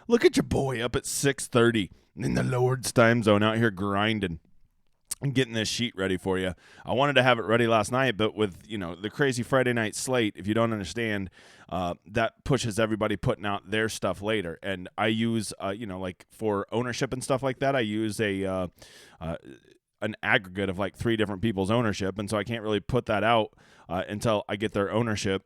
Look at your boy up at 6:30 in the Lord's time zone out here grinding and getting this sheet ready for you. I wanted to have it ready last night, but with the crazy Friday night slate, if you don't understand, that pushes everybody putting out their stuff later. And I use like for ownership and stuff like that, I use an aggregate of like 3 different people's ownership, and so I can't really put that out until I get their ownership.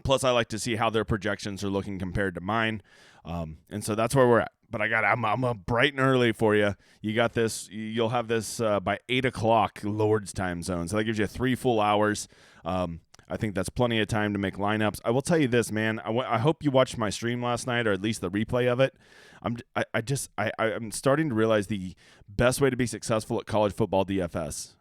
Plus, I like to see how their projections are looking compared to mine, and so that's where we're at. But I'm up bright and early for you. You got this. You'll have this by 8:00 Lord's time zone, so that gives you 3 full hours. I think that's plenty of time to make lineups. I will tell you this, man. I hope you watched my stream last night, or at least the replay of it. I'm starting to realize the best way to be successful at college football DFS,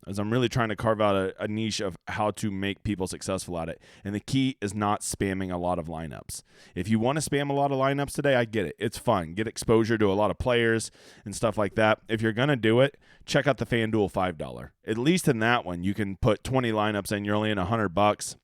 as I'm really trying to carve out a niche of how to make people successful at it. And the key is not spamming a lot of lineups. If you want to spam a lot of lineups today, I get it. It's fun. Get exposure to a lot of players and stuff like that. If you're going to do it, check out the FanDuel $5. At least in that one, you can put 20 lineups in. You're only in $100.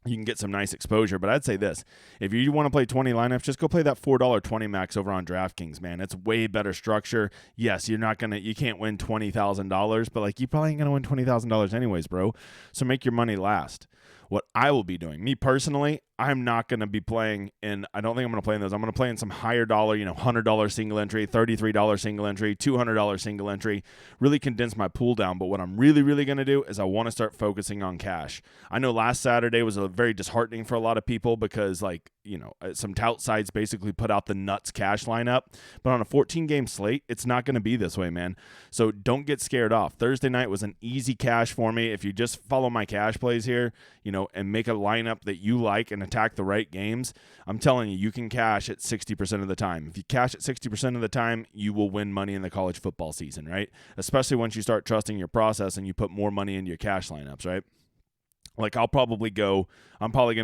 You can get some nice exposure. But I'd say this: if you want to play 20 lineups, just go play that $4.20 max over on DraftKings, man. It's way better structure. Yes, you can't win $20,000, but like you probably ain't gonna win $20,000 anyways, bro. So make your money last. What I will be doing, me personally, I'm not going to be playing in, I don't think I'm going to play in those. I'm going to play in some higher dollar, $100 single entry, $33 single entry, $200 single entry, really condense my pool down. But what I'm really, really going to do is I want to start focusing on cash. I know last Saturday was very disheartening for a lot of people because some tout sites basically put out the nuts cash lineup, but on a 14-game slate, it's not going to be this way, man. So don't get scared off. Thursday night was an easy cash for me. If you just follow my cash plays here, and make a lineup that you like and attack the right games, I'm telling you, you can cash at 60% of the time. If you cash at 60% of the time, you will win money in the college football season, right? Especially once you start trusting your process and you put more money into your cash lineups, right? Like I'm probably going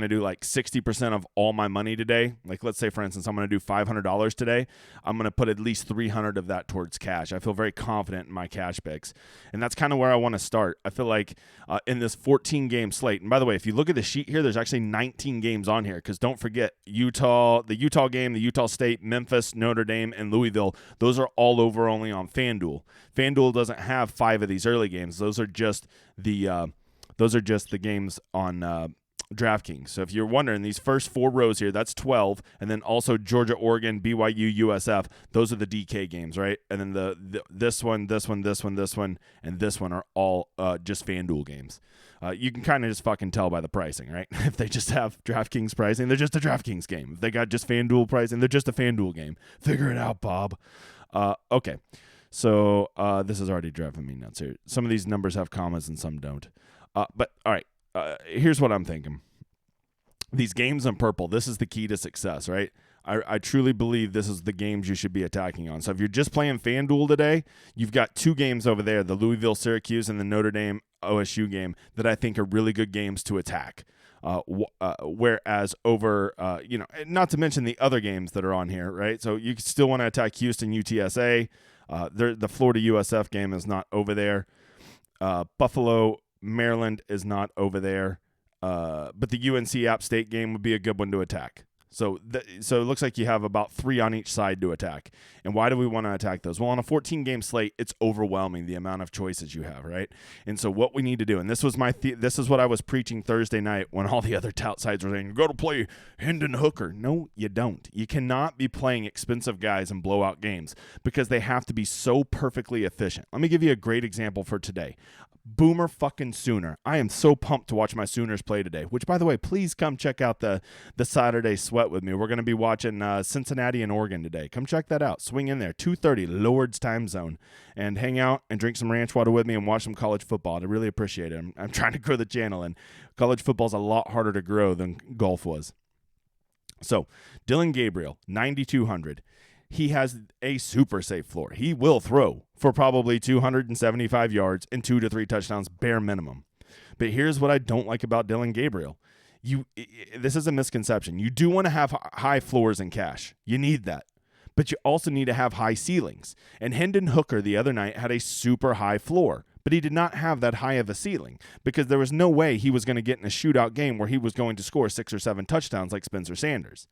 to do like 60% of all my money today. Like let's say, for instance, I'm going to do $500 today. I'm going to put at least 300 of that towards cash. I feel very confident in my cash picks. And that's kind of where I want to start. I feel like in this 14-game slate, and by the way, if you look at the sheet here, there's actually 19 games on here because don't forget the Utah game, the Utah State, Memphis, Notre Dame, and Louisville. Those are all over only on FanDuel. FanDuel doesn't have 5 of these early games. Those are just the games on DraftKings. So if you're wondering, these first 4 rows here, that's 12, and then also Georgia, Oregon, BYU, USF. Those are the DK games, right? And then this one, and this one are all just FanDuel games. You can kind of just fucking tell by the pricing, right? If they just have DraftKings pricing, they're just a DraftKings game. If they got just FanDuel pricing, they're just a FanDuel game. Figure it out, Bob. Okay. So this is already driving me nuts here. Some of these numbers have commas and some don't. But all right, here's what I'm thinking. These games in purple, this is the key to success, right? I truly believe this is the games you should be attacking on. So if you're just playing FanDuel today, you've got 2 games over there, the Louisville-Syracuse and the Notre Dame-OSU game that I think are really good games to attack. Whereas over, not to mention the other games that are on here, right? So you still want to attack Houston, UTSA. The Florida USF game is not over there. Buffalo, Maryland is not over there, but the UNC App State game would be a good one to attack. So it looks like you have about 3 on each side to attack. And why do we want to attack those? Well, on a 14-game slate, it's overwhelming the amount of choices you have, right? And so what we need to do, and this was this is what I was preaching Thursday night when all the other tout sides were saying, you got to play Hendon Hooker. No, you don't. You cannot be playing expensive guys in blowout games because they have to be so perfectly efficient. Let me give you a great example for today. Boomer fucking Sooner. I am so pumped to watch my Sooners play today, which, by the way, please come check out the Saturday sweat with me. We're going to be watching Cincinnati and Oregon today. Come check that out. Swing in there, 2:30 Lord's time zone, and hang out and drink some ranch water with me and watch some college football. I really appreciate it. I'm trying to grow the channel, and college football is a lot harder to grow than golf was. So, Dylan Gabriel, 9,200. He has a super safe floor. He will throw for probably 275 yards and 2 to 3 touchdowns, bare minimum. But here's what I don't like about Dylan Gabriel. This is a misconception. You do want to have high floors in cash. You need that. But you also need to have high ceilings. And Hendon Hooker the other night had a super high floor, but he did not have that high of a ceiling because there was no way he was going to get in a shootout game where he was going to score 6 or 7 touchdowns like Spencer Sanders.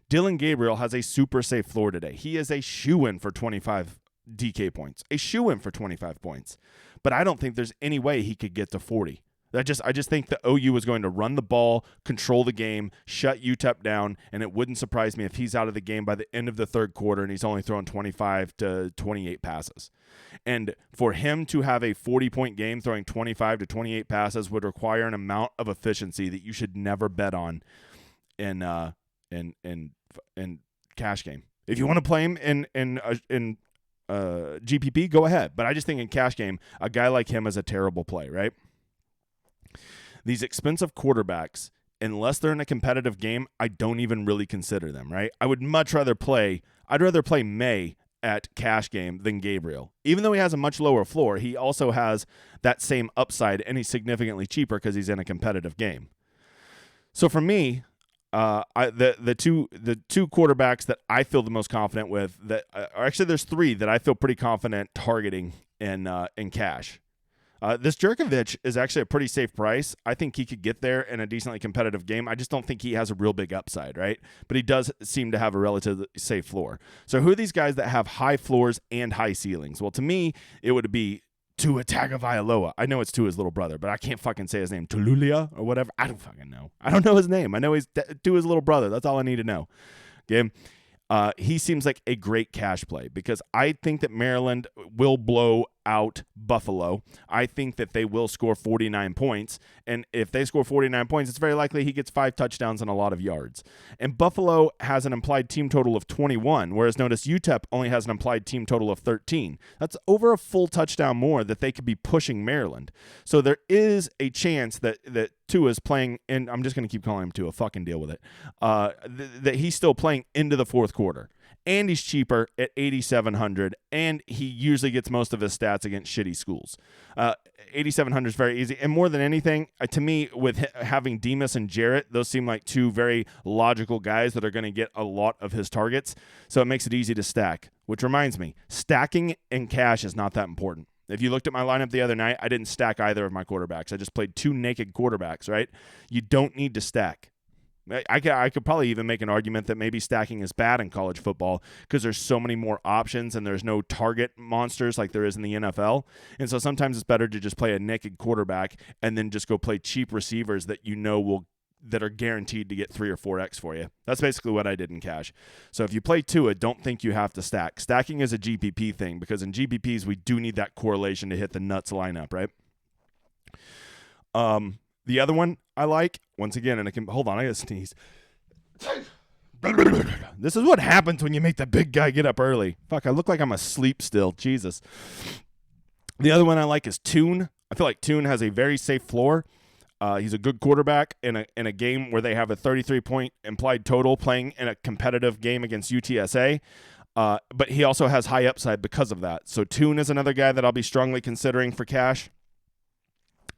Dillon Gabriel has a super safe floor today. He is a shoo-in for 25 DK points, a shoo-in for 25 points. But I don't think there's any way he could get to 40. I just think the OU is going to run the ball, control the game, shut UTEP down, and it wouldn't surprise me if he's out of the game by the end of the third quarter and he's only throwing 25 to 28 passes. And for him to have a 40-point game throwing 25 to 28 passes would require an amount of efficiency that you should never bet on in cash game. If you want to play him in GPP, go ahead. But I just think in cash game, a guy like him is a terrible play, right? These expensive quarterbacks, unless they're in a competitive game, I don't even really consider them, right? I'd rather play May at cash game than Gabriel. Even though he has a much lower floor, he also has that same upside, and he's significantly cheaper because he's in a competitive game. So for me, the two quarterbacks that I feel the most confident with, that actually there's 3 that I feel pretty confident targeting in cash. This Jerkovich is actually a pretty safe price. I think he could get there in a decently competitive game. I just don't think he has a real big upside, right? But he does seem to have a relatively safe floor. So who are these guys that have high floors and high ceilings? Well, to me, it would be Tua Tagovailoa. I know it's Tua's little brother, but I can't fucking say his name. Tululia or whatever. I don't fucking know. I don't know his name. I know he's Tua's little brother. That's all I need to know. Okay. He seems like a great cash play because I think that Maryland will blow out Buffalo. I think that they will score 49 points. And if they score 49 points, it's very likely he gets 5 touchdowns and a lot of yards. And Buffalo has an implied team total of 21, whereas notice UTEP only has an implied team total of 13. That's over a full touchdown more that they could be pushing Maryland. So there is a chance that Tua's playing, and I'm just going to keep calling him Tua, fucking deal with it, that he's still playing into the fourth quarter. And he's cheaper at 8,700, and he usually gets most of his stats against shitty schools. 8,700 is very easy, and more than anything, to me, with having Demas and Jarrett, those seem like 2 very logical guys that are going to get a lot of his targets, so it makes it easy to stack. Which reminds me, stacking in cash is not that important. If you looked at my lineup the other night, I didn't stack either of my quarterbacks. I just played 2 naked quarterbacks, right? You don't need to stack. I could probably even make an argument that maybe stacking is bad in college football because there's so many more options and there's no target monsters like there is in the NFL. And so sometimes it's better to just play a naked quarterback and then just go play cheap receivers that you know that are guaranteed to get 3 or 4x for you. That's basically what I did in cash. So if you play Tua, don't think you have to stack. Stacking is a GPP thing because in GPPs we do need that correlation to hit the nuts lineup, right? The other one I like, once again, and hold on, I gotta sneeze. This is what happens when you make the big guy get up early. Fuck, I look like I'm asleep still. Jesus. The other one I like is Tune. I feel like Tune has a very safe floor. He's a good quarterback in a game where they have a 33-point implied total playing in a competitive game against UTSA. But he also has high upside because of that. So Tune is another guy that I'll be strongly considering for cash.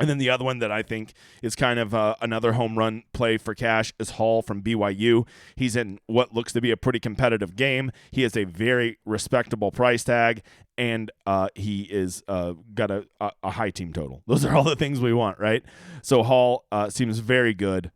And then the other one that I think is kind of another home run play for cash is Hall from BYU. He's in what looks to be a pretty competitive game. He has a very respectable price tag, and he is got a high team total. Those are all the things we want, right? So Hall seems very good.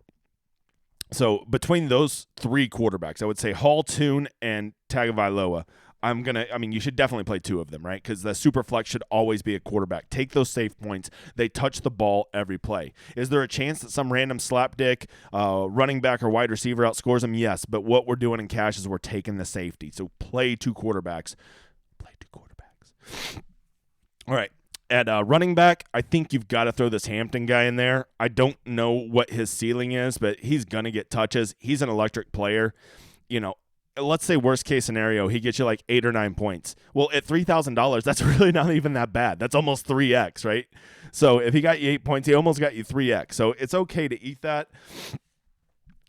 So between those 3 quarterbacks, I would say Hall, Tune, and Tagovailoa. You should definitely play 2 of them, right? Because the super flex should always be a quarterback. Take those safe points. They touch the ball every play. Is there a chance that some random slapdick running back or wide receiver outscores them? Yes, but what we're doing in cash is we're taking the safety. So play 2 quarterbacks. All right. At running back, I think you've got to throw this Hampton guy in there. I don't know what his ceiling is, but he's going to get touches. He's an electric player. Let's say worst case scenario, he gets you like 8 or 9 points. Well, at $3,000, that's really not even that bad. That's almost 3x, right? So if he got you 8 points, he almost got you 3x. So it's okay to eat that.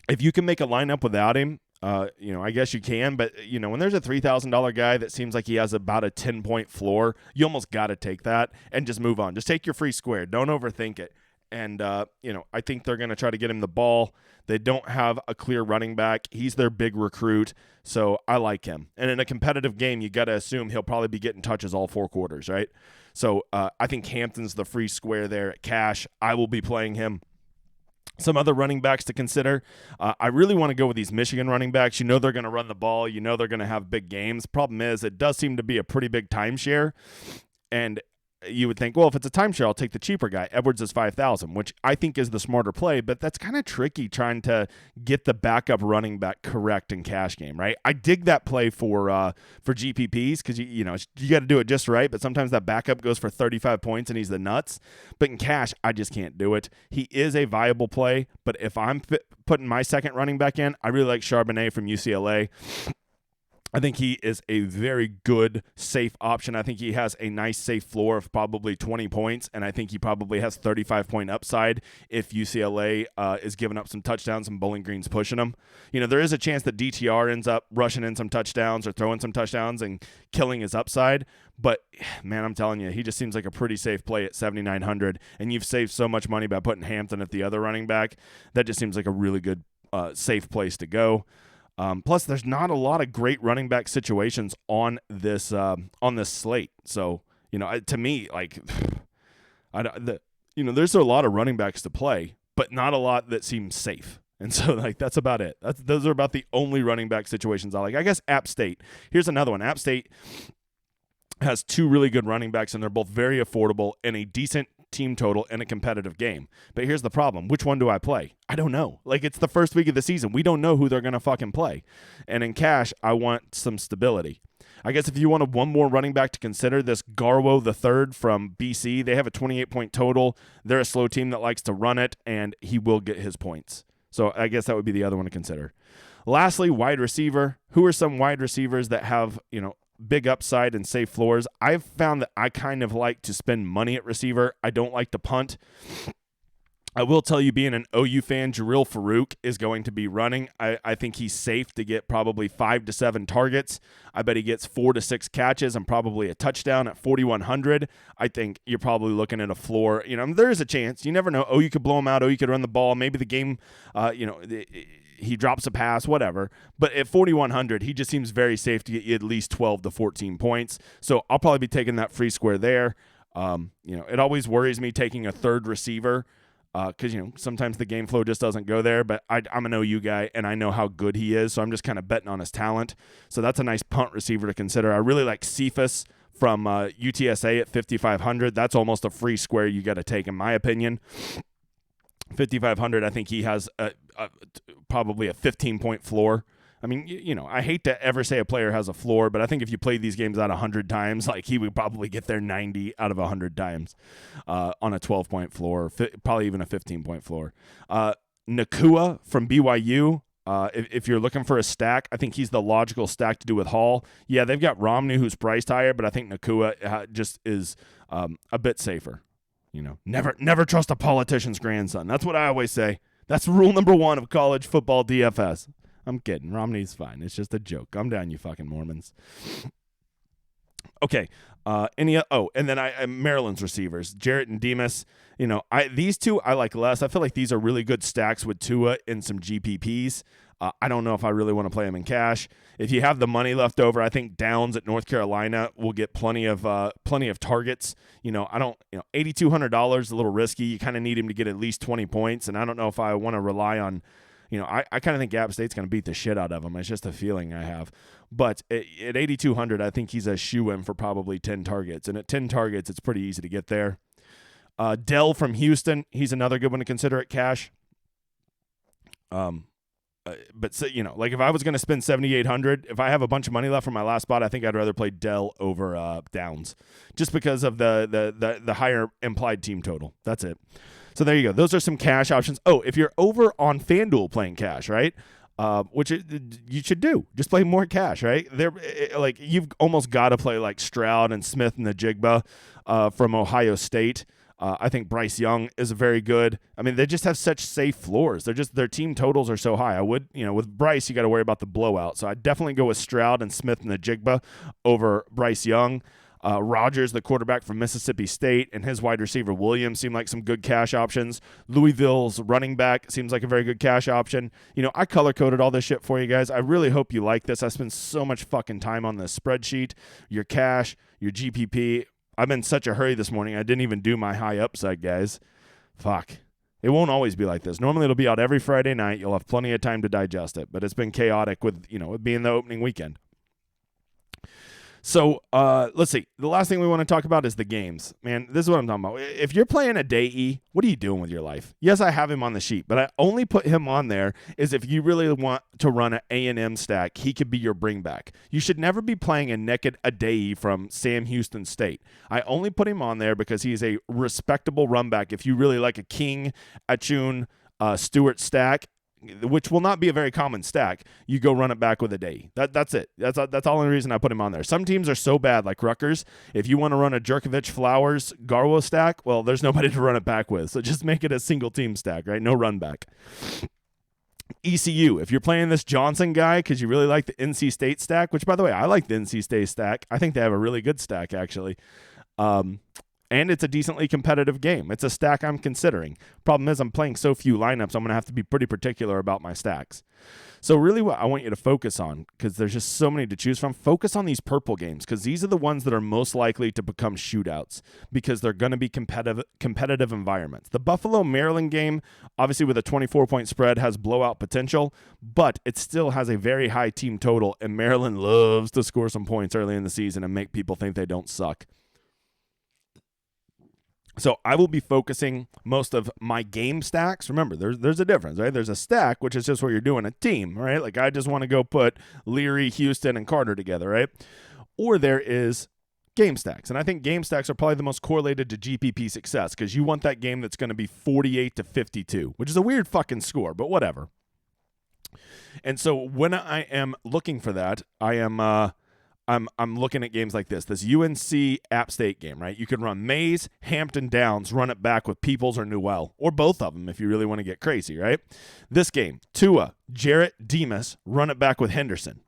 If you can make a lineup without him, I guess you can. But, when there's a $3,000 guy that seems like he has about a 10-point floor, you almost got to take that and just move on. Just take your free square. Don't overthink it. And, I think they're going to try to get him the ball. They don't have a clear running back. He's their big recruit, so I like him. And in a competitive game, you got to assume he'll probably be getting touches all 4 quarters, right? So I think Hampton's the free square there at cash. I will be playing him. Some other running backs to consider. I really want to go with these Michigan running backs. They're going to run the ball. They're going to have big games. Problem is, it does seem to be a pretty big timeshare. And you would think, well, if it's a timeshare, I'll take the cheaper guy. Edwards is $5,000, which I think is the smarter play, but that's kind of tricky trying to get the backup running back correct in cash game, right? I dig that play for GPPs because you got to do it just right, but sometimes that backup goes for 35 points and he's the nuts. But in cash, I just can't do it. He is a viable play, but if I'm putting my second running back in, I really like Charbonnet from UCLA. I think he is a very good, safe option. I think he has a nice, safe floor of probably 20 points, and I think he probably has 35-point upside if UCLA is giving up some touchdowns and Bowling Green's pushing them. There is a chance that DTR ends up rushing in some touchdowns or throwing some touchdowns and killing his upside. But, man, I'm telling you, he just seems like a pretty safe play at 7,900, and you've saved so much money by putting Hampton at the other running back. That just seems like a really good, safe place to go. Plus, there's not a lot of great running back situations on this slate. So, to me, like, there's a lot of running backs to play, but not a lot that seem safe. And so, like, that's about it. Those are about the only running back situations I like. I guess App State. Here's another one. App State has 2 really good running backs, and they're both very affordable and a decent team total in a competitive game. But here's the problem. Which one do I play? I don't know. Like, it's the first week of the season. We don't know who they're going to fucking play. And in cash, I want some stability. I guess if you wanted one more running back to consider, this Garwo III from BC, they have a 28-point total. They're a slow team that likes to run it, and he will get his points. So I guess that would be the other one to consider. Lastly, wide receiver. Who are some wide receivers that have, big upside and safe floors? I've found that I kind of like to spend money at receiver. I don't like to punt. I will tell you, being an OU fan, Jarrell Farouk is going to be running. I think he's safe to get probably 5 to 7 targets. I bet he gets 4 to 6 catches and probably a touchdown at 4,100. I think you're probably looking at a floor. There is a chance. You never know. OU could blow him out. OU could run the ball. Maybe the game, he drops a pass, whatever. But at 4,100, he just seems very safe to get you at least 12 to 14 points. So I'll probably be taking that free square there. It always worries me taking a third receiver because, sometimes the game flow just doesn't go there. But I'm an OU guy, and I know how good he is, so I'm just kind of betting on his talent. So that's a nice punt receiver to consider. I really like Cephas from UTSA at 5,500. That's almost a free square you got to take, in my opinion. 5,500, I think he has probably a 15-point floor. I mean, I hate to ever say a player has a floor, but I think if you played these games out 100 times, like, he would probably get there 90 out of 100 times on a 12-point floor, probably even a 15-point floor. Nakua from BYU, if you're looking for a stack, I think he's the logical stack to do with Hall. Yeah, they've got Romney, who's priced higher, but I think Nakua just is a bit safer. Never trust a politician's grandson. That's what I always say. That's rule number 1 of college football DFS. I'm kidding. Romney's fine. It's just a joke. Calm down, you fucking Mormons. Okay. And then Maryland's receivers, Jarrett and Demas. These two I like less. I feel like these are really good stacks with Tua and some GPPs. I don't know if I really want to play them in cash. If you have the money left over, I think Downs at North Carolina will get plenty of targets. $8,200 is a little risky. You kind of need him to get at least 20 points, and I don't know if I want to rely on. I kind of think App State's going to beat the shit out of him. It's just a feeling I have. But at 8,200, I think he's a shoe-in for probably 10 targets. And at 10 targets, it's pretty easy to get there. Dell from Houston, he's another good one to consider at cash. Like, if I was going to spend 7,800, if I have a bunch of money left from my last spot, I think I'd rather play Dell over Downs, just because of the higher implied team total. That's it. So there you go. Those are some cash options. Oh, if you're over on FanDuel playing cash, right? Which you should do. Just play more cash, right? You've almost got to play like Stroud and Smith and the Jigba from Ohio State. I think Bryce Young is very good. I mean, they just have such safe floors. Their team totals are so high. I would, with Bryce, you got to worry about the blowout. So I'd definitely go with Stroud and Smith and the Jigba over Bryce Young. Rogers, the quarterback from Mississippi State, and his wide receiver Williams seem like some good cash options. Louisville's running back seems like a very good cash option. I color-coded all this shit for you guys. I really hope you like this. I spent so much fucking time on this spreadsheet. Your cash, your GPP. I'm in such a hurry this morning, I didn't even do my high upside, guys. Fuck. It won't always be like this. Normally it'll be out every Friday night. You'll have plenty of time to digest it, but it's been chaotic with, it being the opening weekend. So let's see. The last thing we want to talk about is the games. Man, this is what I'm talking about. If you're playing a day E, what are you doing with your life? Yes, I have him on the sheet, but I only put him on there is if you really want to run an A&M stack, he could be your bring back. You should never be playing a naked Adai from Sam Houston State. I only put him on there because he's a respectable run back. If you really like a King, Achun, Stewart stack, which will not be a very common stack, you go run it back with a day. That's it. That's the only reason I put him on there. Some teams are so bad, like Rutgers. If you want to run a Jerkovich, Flowers, Garwo stack, well, there's nobody to run it back with. So just make it a single team stack, right? No run back. ECU, if you're playing this Johnson guy because you really like the NC State stack, which, by the way, I like the NC State stack. I think they have a really good stack, actually. And it's a decently competitive game. It's a stack I'm considering. Problem is I'm playing so few lineups, I'm going to have to be pretty particular about my stacks. So really what I want you to focus on, because there's just so many to choose from, focus on these purple games, because these are the ones that are most likely to become shootouts, because they're going to be competitive environments. The Buffalo-Maryland game, obviously with a 24-point spread, has blowout potential, but it still has a very high team total, and Maryland loves to score some points early in the season and make people think they don't suck. So I will be focusing most of my game stacks. Remember, there's a difference, right? There's a stack, which is just where you're doing a team, right? Like I just want to go put Leary, Houston, and Carter together, right? Or there is game stacks. And I think game stacks are probably the most correlated to GPP success because you want that game that's going to be 48-52, which is a weird fucking score, but whatever. And so when I am looking for that, I'm looking at games like this UNC App State game, right? You could run Mays, Hampton Downs, run it back with Peoples or Newell, or both of them if you really want to get crazy, right? This game, Tua, Jarrett, Demas, run it back with Henderson.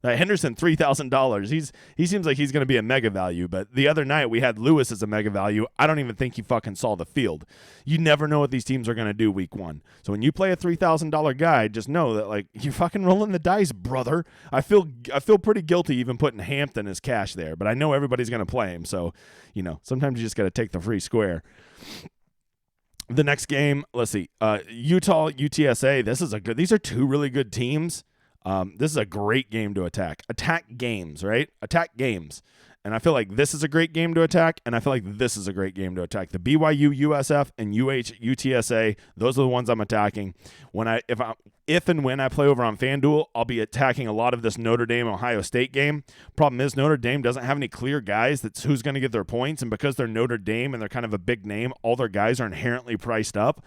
Henderson, $3,000. He seems like he's going to be a mega value, but the other night we had Lewis as a mega value. I don't even think he fucking saw the field. You never know what these teams are going to do week one. So when you play a $3,000 guy, just know that like you're fucking rolling the dice, brother. I feel pretty guilty even putting Hampton as cash there, but I know everybody's going to play him. So, sometimes you just got to take the free square. The next game, let's see, Utah, UTSA. These are two really good teams. This is a great game to attack. Attack games, right? Attack games. And I feel like this is a great game to attack, and I feel like this is a great game to attack. The BYU, USF, and UTSA, those are the ones I'm attacking. If and when I play over on FanDuel, I'll be attacking a lot of this Notre Dame, Ohio State game. Problem is Notre Dame doesn't have any clear guys that's who's going to get their points, and because they're Notre Dame and they're kind of a big name, all their guys are inherently priced up.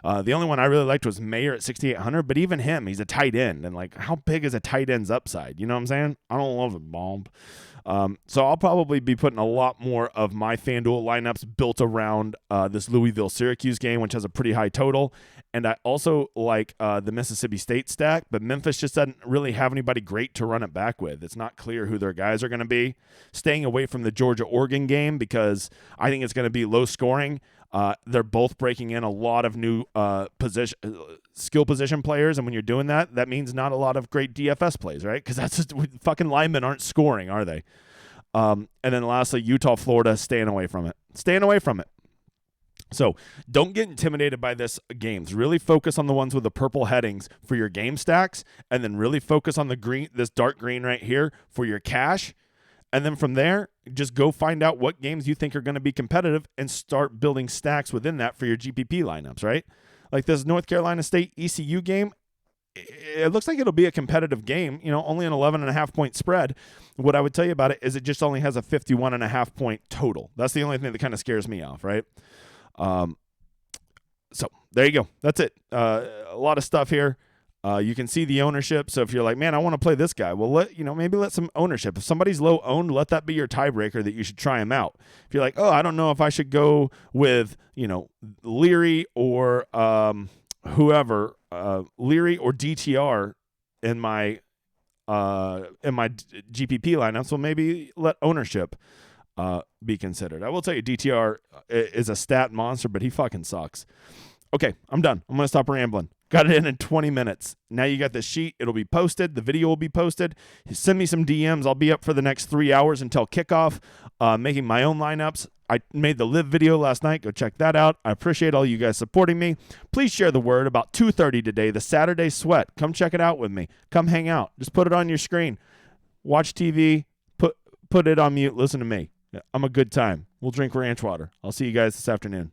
The only one I really liked was Mayer at 6,800, but even him, he's a tight end. And, like, how big is a tight end's upside? You know what I'm saying? I don't love it, bomb. So I'll probably be putting a lot more of my FanDuel lineups built around this Louisville-Syracuse game, which has a pretty high total. And I also like the Mississippi State stack, but Memphis just doesn't really have anybody great to run it back with. It's not clear who their guys are going to be. Staying away from the Georgia-Oregon game because I think it's going to be low scoring. They're both breaking in a lot of new skill position players, and when you're doing that, that means not a lot of great DFS plays, right? Because that's just fucking linemen aren't scoring, are they? And then lastly, Utah, Florida, staying away from it. So don't get intimidated by this games. Really focus on the ones with the purple headings for your game stacks, and then really focus on the green, this dark green right here for your cash. And then from there, just go find out what games you think are going to be competitive and start building stacks within that for your GPP lineups, right? Like this North Carolina State ECU game, it looks like it'll be a competitive game, only an 11.5-point spread. What I would tell you about it is it just only has a 51.5-point total. That's the only thing that kind of scares me off, right? So there you go. That's it. A lot of stuff here. You can see the ownership. So if you're like, man, I want to play this guy, well, maybe let some ownership. If somebody's low owned, let that be your tiebreaker that you should try him out. If you're like, oh, I don't know if I should go with, Leary or whoever, Leary or DTR in my GPP lineup. So maybe let ownership be considered. I will tell you, DTR is a stat monster, but he fucking sucks. Okay, I'm done. I'm going to stop rambling. Got it in 20 minutes. Now you got the sheet. It'll be posted. The video will be posted. Send me some DMs. I'll be up for the next 3 hours until kickoff, making my own lineups. I made the live video last night. Go check that out. I appreciate all you guys supporting me. Please share the word about 2:30 today, the Saturday Sweat. Come check it out with me. Come hang out. Just put it on your screen. Watch TV. Put it on mute. Listen to me. I'm a good time. We'll drink ranch water. I'll see you guys this afternoon.